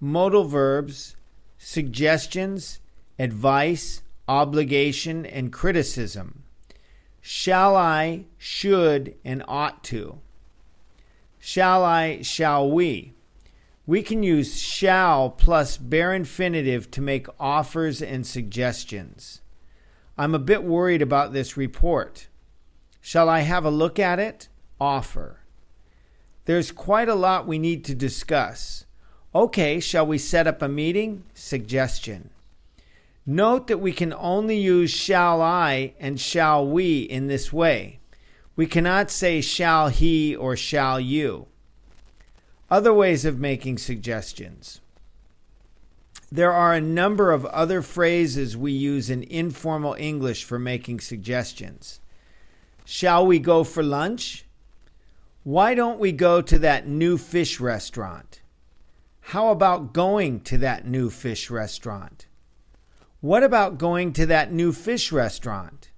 modal verbs, suggestions, advice, obligation, and criticism. Shall I, should, and ought to. Shall I, shall we. We can use shall plus bare infinitive to make offers and suggestions. I'm a bit worried about this report. Shall I have a look at it? Offer. There's quite a lot we need to discuss. Okay, shall we set up a meeting? Suggestion. Note that we can only use shall I and shall we in this way. We cannot say shall he or shall you. Other ways of making suggestions. There are a number of other phrases we use in informal English for making suggestions. Shall we go for lunch? Why don't we go to that new fish restaurant? How about going to that new fish restaurant? What about going to that new fish restaurant?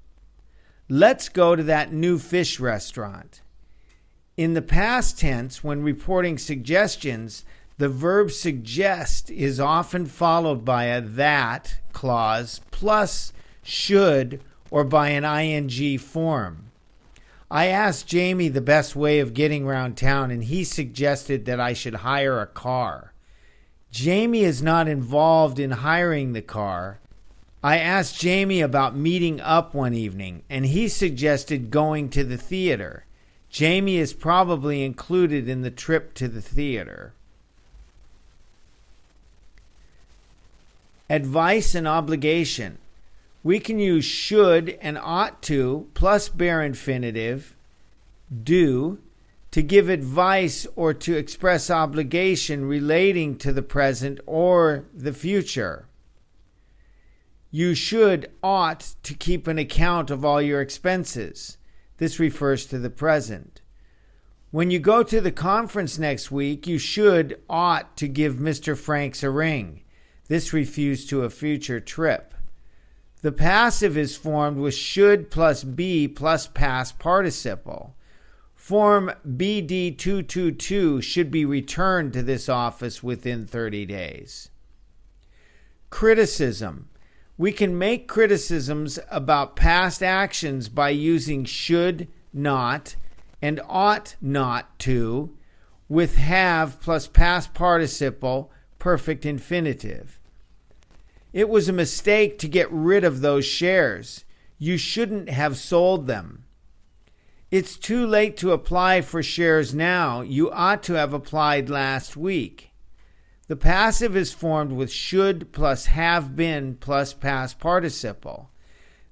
Let's go to that new fish restaurant. In the past tense, when reporting suggestions, the verb suggest is often followed by a that clause plus should or by an ing form. I asked Jamie the best way of getting around town, and he suggested that I should hire a car. Jamie is not involved in hiring the car. I asked Jamie about meeting up one evening, and he suggested going to the theater. Jamie is probably included in the trip to the theater. Advice and obligation. We can use should and ought to plus bare infinitive, do, to give advice or to express obligation relating to the present or the future. You should ought to keep an account of all your expenses. This refers to the present. When you go to the conference next week, you should ought to give Mr. Franks a ring. This refers to a future trip. The passive is formed with should plus be plus past participle. Form BD222 should be returned to this office within 30 days. Criticism. We can make criticisms about past actions by using should not and ought not to with have plus past participle perfect infinitive. It was a mistake to get rid of those shares. You shouldn't have sold them. It's too late to apply for shares now. You ought to have applied last week. The passive is formed with should plus have been plus past participle.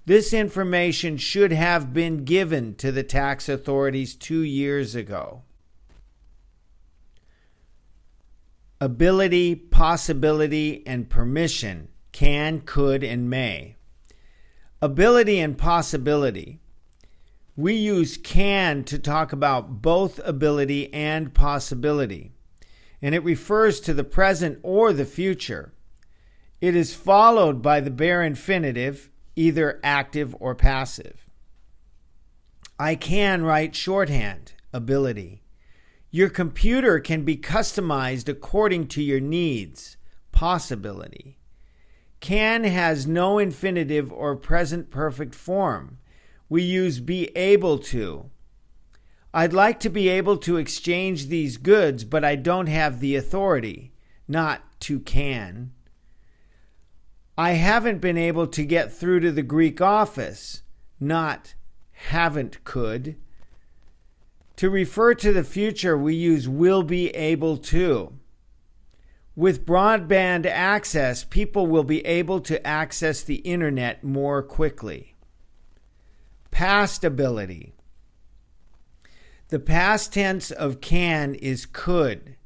This information should have been given to the tax authorities 2 years ago. Ability, possibility, and permission. Can, could, and may. Ability and possibility. We use can to talk about both ability and possibility, and it refers to the present or the future. It is followed by the bare infinitive, either active or passive. I can write shorthand, ability. Your computer can be customized according to your needs, possibility. Can has no infinitive or present perfect form. We use be able to. I'd like to be able to exchange these goods, but I don't have the authority. Not to can. I haven't been able to get through to the Greek office. Not haven't could. To refer to the future, we use will be able to. With broadband access, people will be able to access the internet more quickly. Past ability. The past tense of can is could.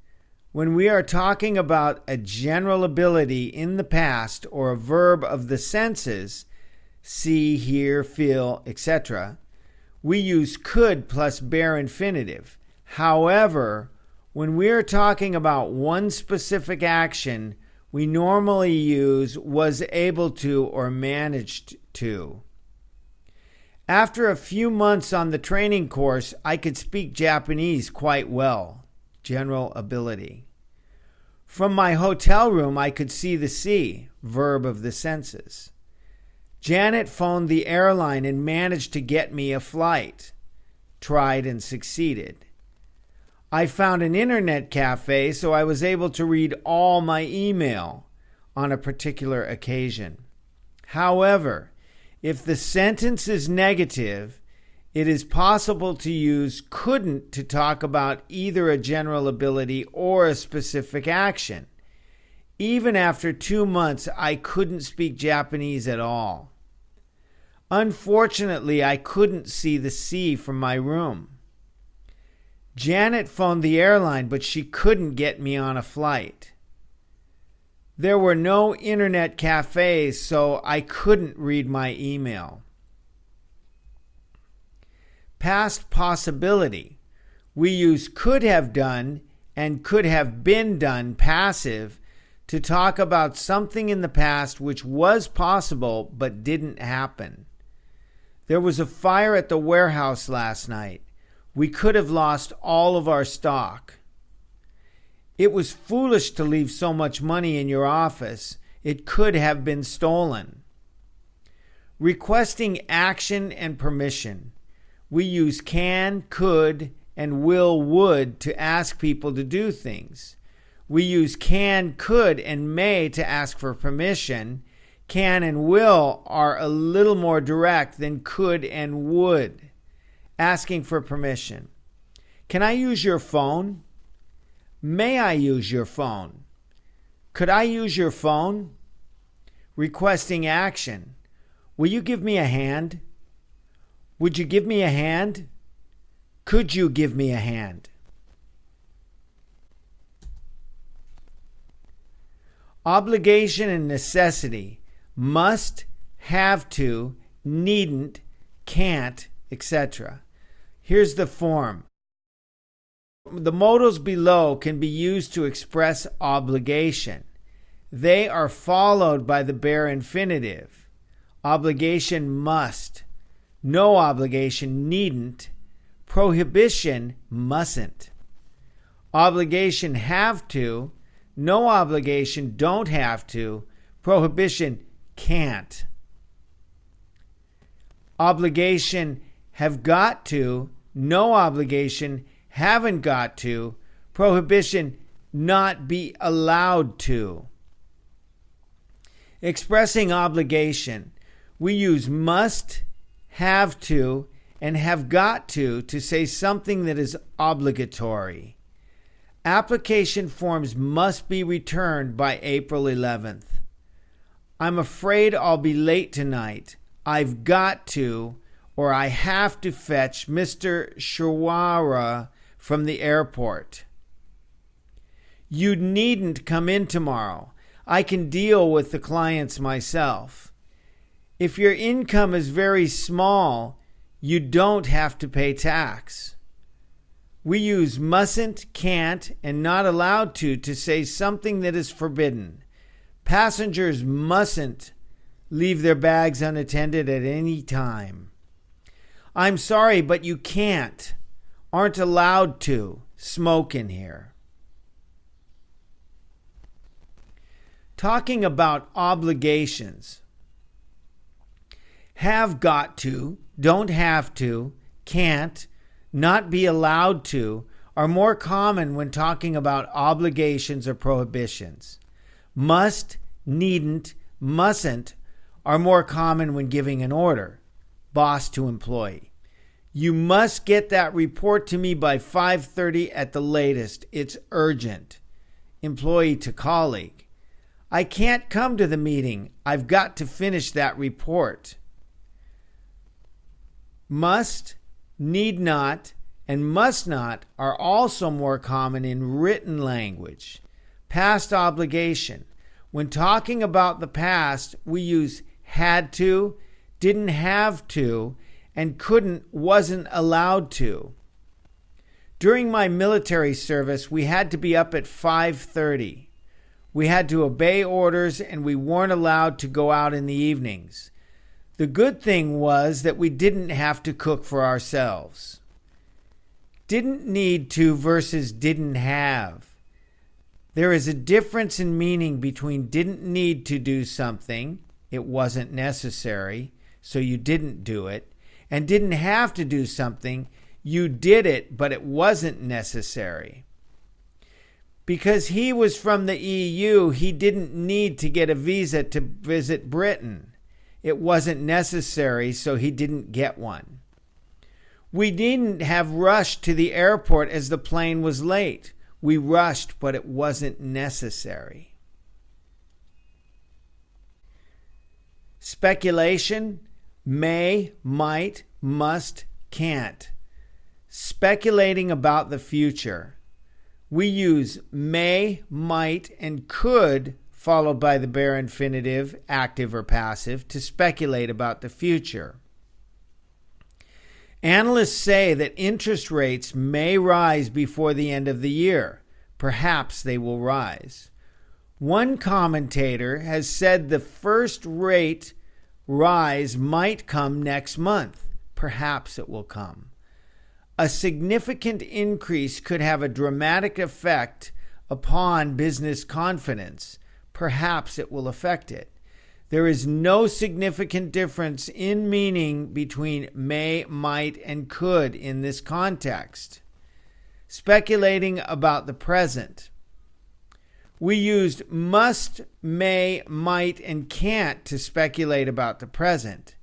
When we are talking about a general ability in the past or a verb of the senses, see, hear, feel, etc., we use could plus bare infinitive. However, when we are talking about one specific action, we normally use was able to or managed to. After a few months on the training course, I could speak Japanese quite well. General ability. From my hotel room, I could see the sea, verb of the senses. Janet phoned the airline and managed to get me a flight. Tried and succeeded. I found an internet cafe, so I was able to read all my email on a particular occasion. However, if the sentence is negative, it is possible to use couldn't to talk about either a general ability or a specific action. Even after 2 months, I couldn't speak Japanese at all. Unfortunately, I couldn't see the sea from my room. Janet phoned the airline, but she couldn't get me on a flight. There were no internet cafes, so I couldn't read my email. Past possibility. We use could have done and could have been done passive to talk about something in the past which was possible but didn't happen. There was a fire at the warehouse last night. We could have lost all of our stock. It was foolish to leave so much money in your office. It could have been stolen. Requesting action and permission. We use can, could, and will, would to ask people to do things. We use can, could, and may to ask for permission. Can and will are a little more direct than could and would. Asking for permission. Can I use your phone? May I use your phone? Could I use your phone? Requesting action. Will you give me a hand? Would you give me a hand? Could you give me a hand? Obligation and necessity. Must, have to, needn't, can't, etc. Here's the form. The modals below can be used to express obligation. They are followed by the bare infinitive. Obligation must. No obligation needn't. Prohibition mustn't. Obligation have to. No obligation don't have to. Prohibition can't. Obligation have got to. No obligation haven't got to. Prohibition not be allowed to. Expressing obligation. We use must, have to, and have got to say something that is obligatory. Application forms must be returned by April 11th. I'm afraid I'll be late tonight. I've got to, or I have to fetch Mr. Shawara from the airport. You needn't come in tomorrow. I can deal with the clients myself. If your income is very small, you don't have to pay tax. We use mustn't, can't, and not allowed to say something that is forbidden. Passengers mustn't leave their bags unattended at any time. I'm sorry, but you can't, aren't allowed to smoke in here. Talking about obligations. Have got to, don't have to, can't, not be allowed to are more common when talking about obligations or prohibitions. Must, needn't, mustn't are more common when giving an order, boss to employee. You must get that report to me by 5:30 at the latest. It's urgent. Employee to colleague. I can't come to the meeting. I've got to finish that report. Must, need not, and must not are also more common in written language. Past obligation. When talking about the past, we use had to, didn't have to, and couldn't, wasn't allowed to. During my military service, we had to be up at 5:30. We had to obey orders, and we weren't allowed to go out in the evenings. The good thing was that we didn't have to cook for ourselves. Didn't need to versus didn't have. There is a difference in meaning between didn't need to do something, it wasn't necessary, so you didn't do it, and didn't have to do something, you did it, but it wasn't necessary. Because he was from the EU, he didn't need to get a visa to visit Britain. It wasn't necessary, so he didn't get one. We needn't have rushed to the airport as the plane was late. We rushed, but it wasn't necessary. Speculation: may, might, must, can't. Speculating about the future. We use may, might, and could, followed by the bare infinitive, active or passive, to speculate about the future. Analysts say that interest rates may rise before the end of the year. Perhaps they will rise. One commentator has said the first rate rise might come next month. Perhaps it will come. A significant increase could have a dramatic effect upon business confidence. Perhaps it will affect it. There is no significant difference in meaning between may, might, and could in this context. Speculating about the present. We used must, may, might, and can't to speculate about the present.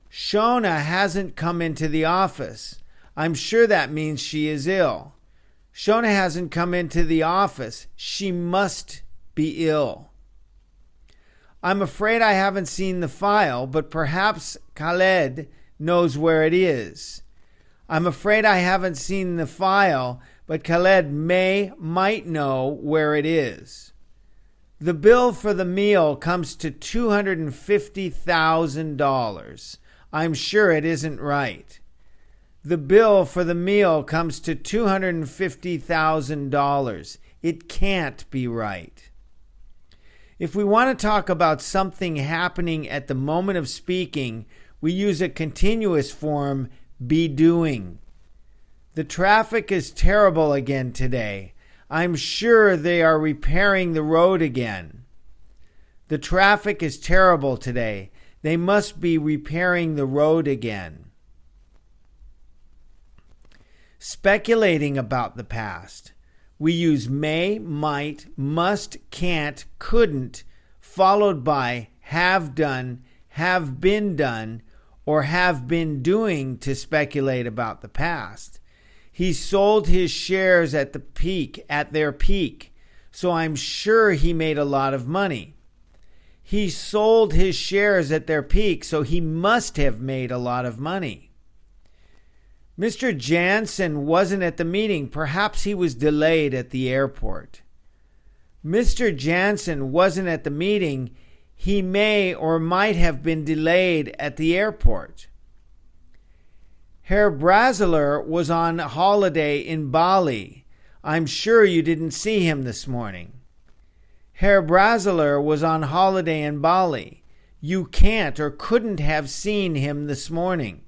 Shona hasn't come into the office. I'm sure that means she is ill. Shona hasn't come into the office. She must be ill. I'm afraid I haven't seen the file, but perhaps Khaled knows where it is. I'm afraid I haven't seen the file, but Khaled might know where it is. The bill for the meal comes to $250,000. I'm sure it isn't right. The bill for the meal comes to $250,000. It can't be right. If we want to talk about something happening at the moment of speaking, we use a continuous form, be doing. The traffic is terrible again today. I'm sure they are repairing the road again. The traffic is terrible today. They must be repairing the road again. Speculating about the past. We use may, might, must, can't, couldn't, followed by have done, have been done, or have been doing to speculate about the past. He sold his shares at their peak, so I'm sure he made a lot of money. He sold his shares at their peak, so he must have made a lot of money. Mr. Jansen wasn't at the meeting. Perhaps he was delayed at the airport. Mr. Jansen wasn't at the meeting. He may or might have been delayed at the airport. Herr Brasler was on holiday in Bali. I'm sure you didn't see him this morning. Herr Brasler was on holiday in Bali. You can't or couldn't have seen him this morning.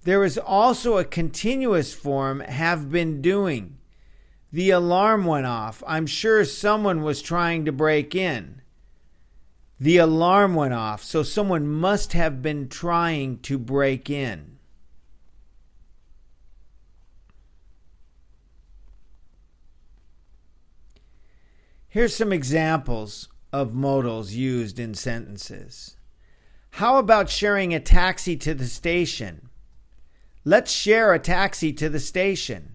There is also a continuous form, have been doing. The alarm went off. I'm sure someone was trying to break in. The alarm went off, so someone must have been trying to break in. Here's some examples of modals used in sentences. How about sharing a taxi to the station? Let's share a taxi to the station.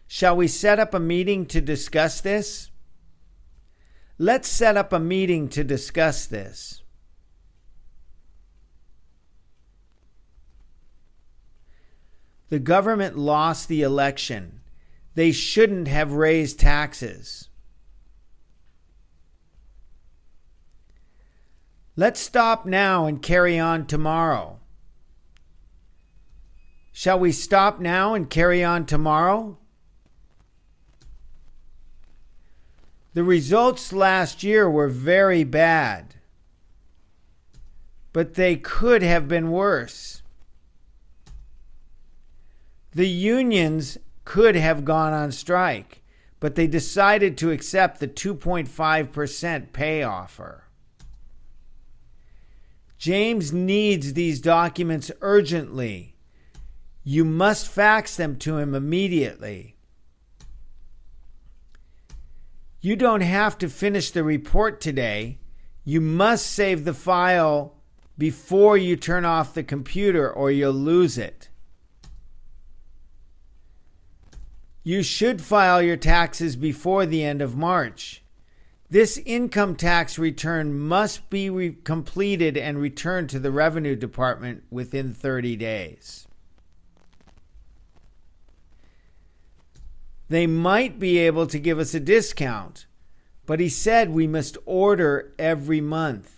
Shall we set up a meeting to discuss this? Let's set up a meeting to discuss this. The government lost the election. They shouldn't have raised taxes. Let's stop now and carry on tomorrow. Shall we stop now and carry on tomorrow? The results last year were very bad, but they could have been worse. The unions could have gone on strike, but they decided to accept the 2.5% pay offer. James needs these documents urgently. You must fax them to him immediately. You don't have to finish the report today. You must save the file before you turn off the computer or you'll lose it. You should file your taxes before the end of March. This income tax return must be completed and returned to the Revenue Department within 30 days. They might be able to give us a discount, but he said we must order every month.